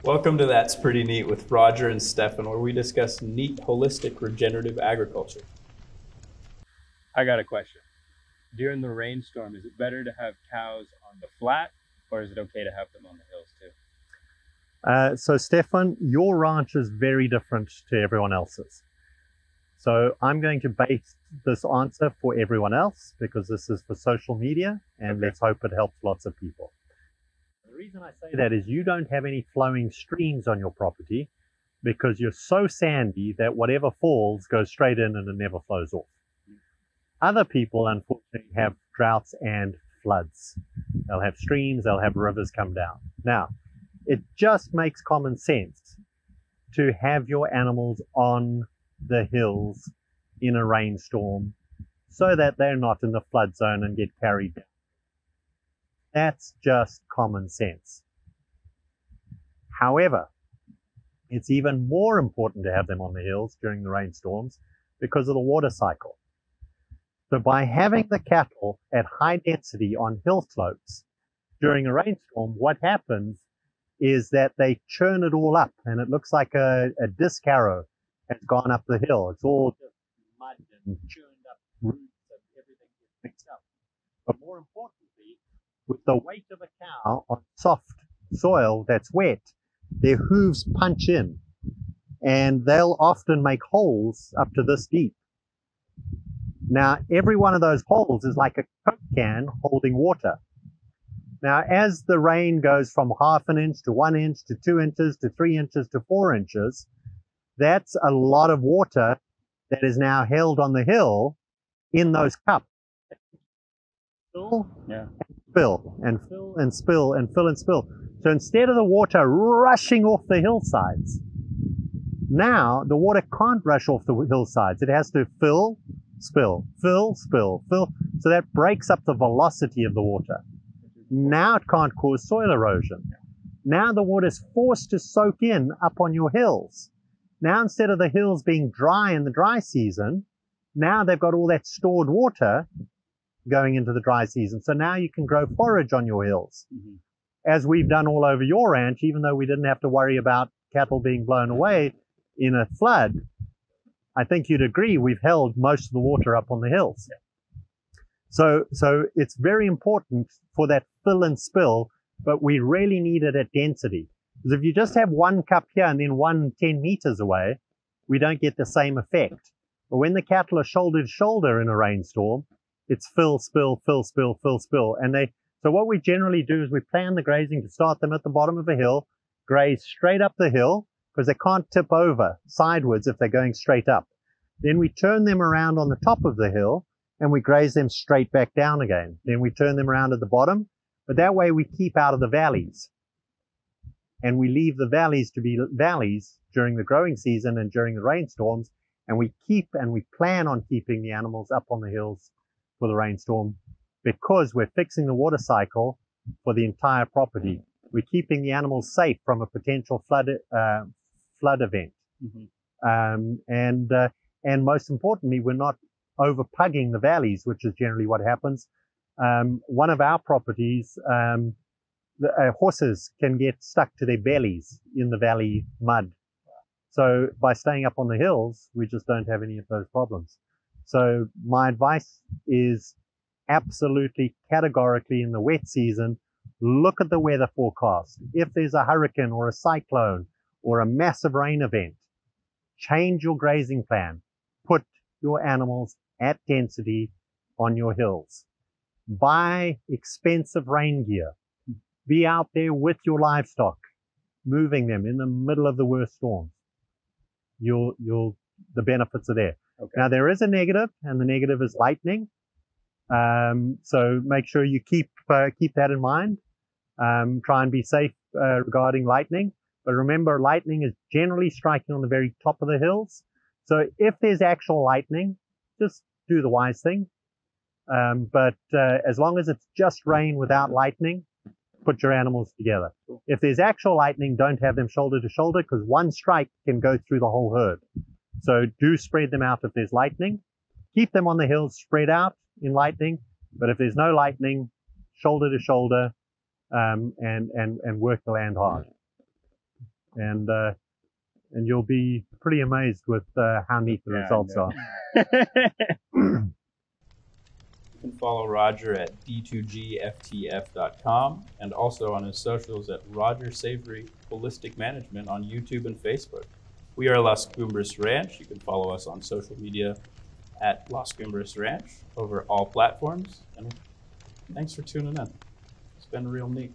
Welcome to That's Pretty Neat with Rodger and Stefan, where we discuss neat, holistic, regenerative agriculture. I got a question. During the rainstorm, is it better to have cows on the flat, or is it okay to have them on the hills too? So Stefan, your ranch is very different to everyone else's. So I'm going to base this answer for everyone else because this is for social media, and let's hope it helps lots of people. The reason I say that is you don't have any flowing streams on your property because you're so sandy that whatever falls goes straight in and it never flows off. Other people, unfortunately, have droughts and floods. They'll have streams, they'll have rivers come down. Now, it just makes common sense to have your animals on the hills in a rainstorm so that they're not in the flood zone and get carried down. That's just common sense. However, it's even more important to have them on the hills during the rainstorms because of the water cycle. So by having the cattle at high density on hill slopes during a rainstorm, what happens is that they churn it all up and it looks like a disc harrow has gone up the hill. It's all just mud and churned up roots and everything gets mixed up. But more importantly, with the weight of a cow on soft soil that's wet, their hooves punch in and they'll often make holes up to this deep. Now, every one of those holes is like a Coke can holding water. Now, as the rain goes from half an inch to 1 inch to 2 inches to 3 inches to 4 inches, that's a lot of water that is now held on the hill in those cups. Fill and spill and fill and spill and fill and spill. So instead of the water rushing off the hillsides, now the water can't rush off the hillsides. It has to fill, spill, fill, spill, fill. So that breaks up the velocity of the water. Now it can't cause soil erosion. Now the water is forced to soak in up on your hills. Now instead of the hills being dry in the dry season, now they've got all that stored water going into the dry season. So now you can grow forage on your hills. As we've done all over your ranch, even though we didn't have to worry about cattle being blown away in a flood, I think you'd agree we've held most of the water up on the hills. So it's very important for that fill and spill, but we really need it at density. Because if you just have one cup here and then one 10 meters away, we don't get the same effect. But when the cattle are shoulder to shoulder in a rainstorm, it's fill, spill, fill, spill, fill, spill. So what we generally do is we plan the grazing to start them at the bottom of a hill, graze straight up the hill, because they can't tip over sideways if they're going straight up. Then we turn them around on the top of the hill and we graze them straight back down again. Then we turn them around at the bottom, but that way we keep out of the valleys. And we leave the valleys to be valleys during the growing season and during the rainstorms, and we plan on keeping the animals up on the hills for the rainstorm because we're fixing the water cycle for the entire property. We're keeping the animals safe from a potential flood event. And most importantly, we're not over pugging the valleys, which is generally what happens. One of our properties, horses can get stuck to their bellies in the valley mud. So by staying up on the hills, we just don't have any of those problems. So my advice is absolutely categorically in the wet season, look at the weather forecast. If there's a hurricane or a cyclone or a massive rain event, change your grazing plan. Put your animals at density on your hills. Buy expensive rain gear. Be out there with your livestock, moving them in the middle of the worst storms. The benefits are there. Okay. Now there is a negative, and the negative is lightning. So make sure you keep that in mind. Try and be safe regarding lightning. But remember, lightning is generally striking on the very top of the hills. So if there's actual lightning, just do the wise thing. But as long as it's just rain without lightning, put your animals together. If there's actual lightning, don't have them shoulder to shoulder because one strike can go through the whole herd. So do spread them out if there's lightning. Keep them on the hills spread out in lightning. But if there's no lightning, shoulder to shoulder, and work the land hard. and you'll be pretty amazed with how neat the results are. You can follow Rodger at d2gftf.com and also on his socials at Rodger Savory Holistic Management on YouTube and Facebook. We are Las Cumbres Ranch. You can follow us on social media at Las Cumbres Ranch over all platforms. And thanks for tuning in. It's been real neat.